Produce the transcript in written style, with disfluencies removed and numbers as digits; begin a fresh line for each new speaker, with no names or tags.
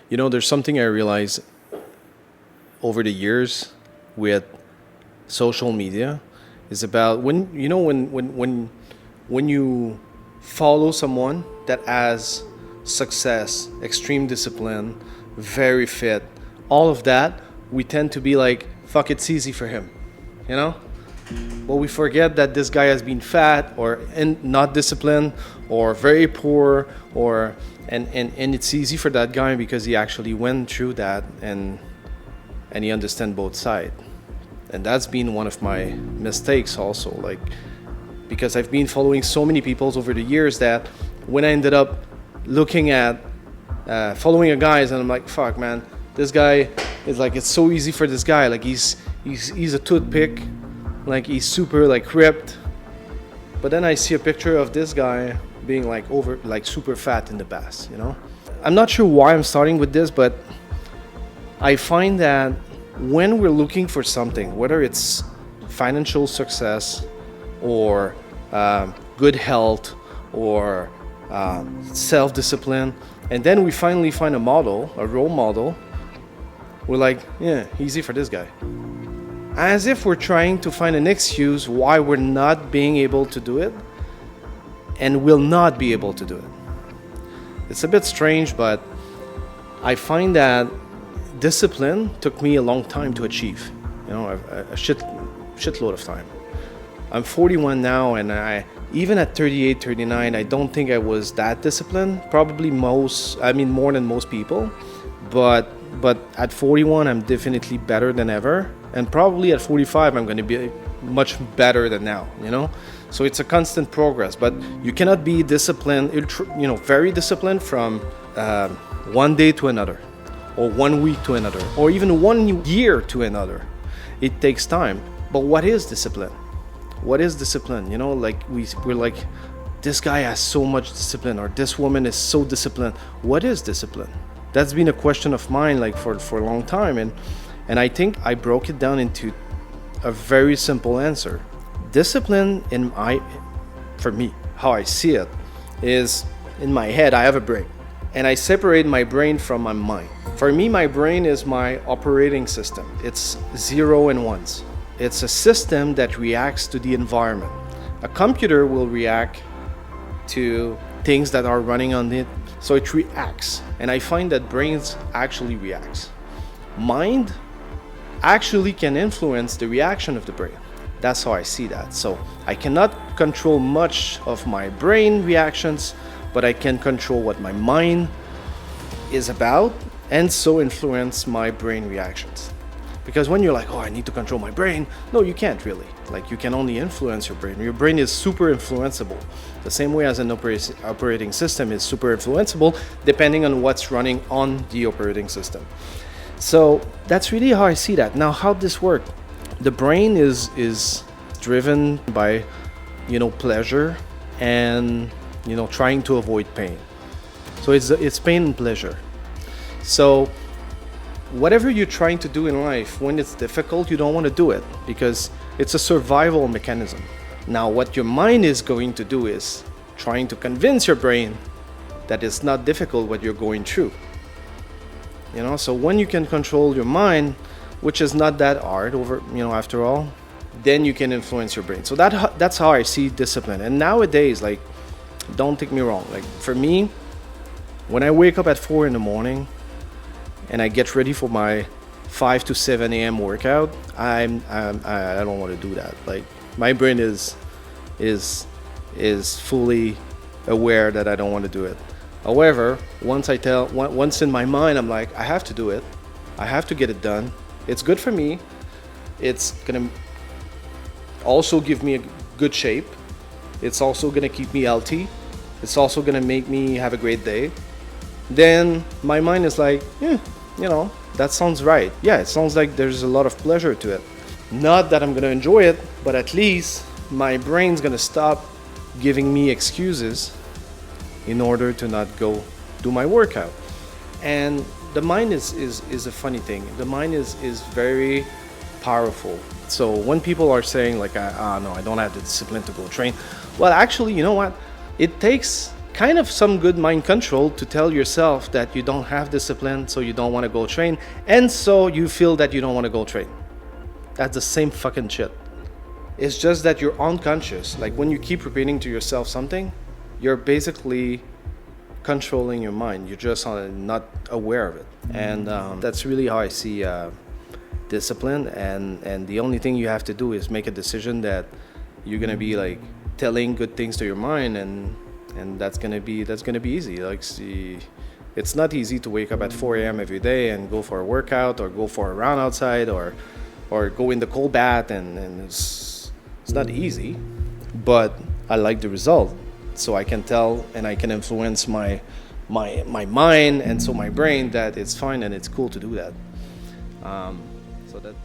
There's something I realized over the years with social media is about when you follow someone that has success, extreme discipline, very fit, all of that, we tend to be like, fuck, it's easy for him, you know? But we forget that this guy has been fat or not disciplined or very poor or and it's easy for that guy because he actually went through that and he understands both sides. And that's been one of my mistakes also, like because I've been following so many people over the years that when I ended up looking at following a guy and I'm like, fuck man, this guy is like, it's so easy for this guy, like he's a toothpick, like he's super like ripped. But then I see a picture of this guy being like super fat in the past, I'm not sure why I'm starting with this, but I find that when we're looking for something, whether it's financial success or good health or self-discipline, and then we finally find a model, a role model, we're like, yeah, easy for this guy. As if we're trying to find an excuse why we're not being able to do it and will not be able to do it. It's a bit strange, but I find that discipline took me a long time to achieve, a shitload of time. I'm 41 now, and even at 38, 39, I don't think I was that disciplined. Probably more than most people, but at 41, I'm definitely better than ever, and probably at 45, I'm going to be much better than now, So it's a constant progress, but you cannot be disciplined, very disciplined from one day to another, or 1 week to another, or even 1 year to another. It takes time. But what is discipline? What is discipline? Like we're like, this guy has so much discipline, or this woman is so disciplined. What is discipline? That's been a question of mine, like for a long time, and I think I broke it down into a very simple answer. Discipline for me, how I see it, is in my head. I have a brain, and I separate my brain from my mind. For me, my brain is my operating system. It's 0 and 1s. It's a system that reacts to the environment. A computer will react to things that are running on it, so it reacts. And I find that brains actually reacts. Mind actually can influence the reaction of the brain. That's how I see that. So I cannot control much of my brain reactions, but I can control what my mind is about, and so influence my brain reactions. Because when you're like, oh, I need to control my brain, no, you can't really. Like, you can only influence your brain. Your brain is super influenceable. The same way as an operating system is super influenceable, depending on what's running on the operating system. So that's really how I see that. Now, how this work? The brain is driven by, pleasure and, trying to avoid pain. So it's pain and pleasure. So whatever you're trying to do in life, when it's difficult, you don't want to do it because it's a survival mechanism. Now, what your mind is going to do is trying to convince your brain that it's not difficult what you're going through. So when you can control your mind, which is not that hard after all, then you can influence your brain. So that's how I see discipline. And nowadays, like, don't take me wrong, like for me, when I wake up at 4 a.m. and I get ready for my 5 to 7 a.m. workout, I don't want to do that. Like, my brain is fully aware that I don't want to do it. However, once in my mind, I'm like, I have to do it. I have to get it done. It's good for me. It's gonna also give me a good shape. It's also gonna keep me healthy. It's also gonna make me have a great day. Then my mind is like, that sounds right. Yeah, it sounds like there's a lot of pleasure to it. Not that I'm gonna enjoy it, but at least my brain's gonna stop giving me excuses in order to not go do my workout. And the mind is a funny thing. The mind is very powerful. So when people are saying like, no, I don't have the discipline to go train. Well, actually, you know what? It takes kind of some good mind control to tell yourself that you don't have discipline, so you don't want to go train, and so you feel that you don't want to go train. That's the same fucking shit. It's just that you're unconscious. Like when you keep repeating to yourself something, you're basically controlling your mind. You're just not aware of it. And that's really how I see discipline. And the only thing you have to do is make a decision that you're gonna be like telling good things to your mind, and that's gonna be easy. Like, see, it's not easy to wake up at 4 a.m. every day and go for a workout or go for a round outside or go in the cold bath, and it's not easy, but I like the result, so I can tell and I can influence my mind and so my brain that it's fine and it's cool to do that. So that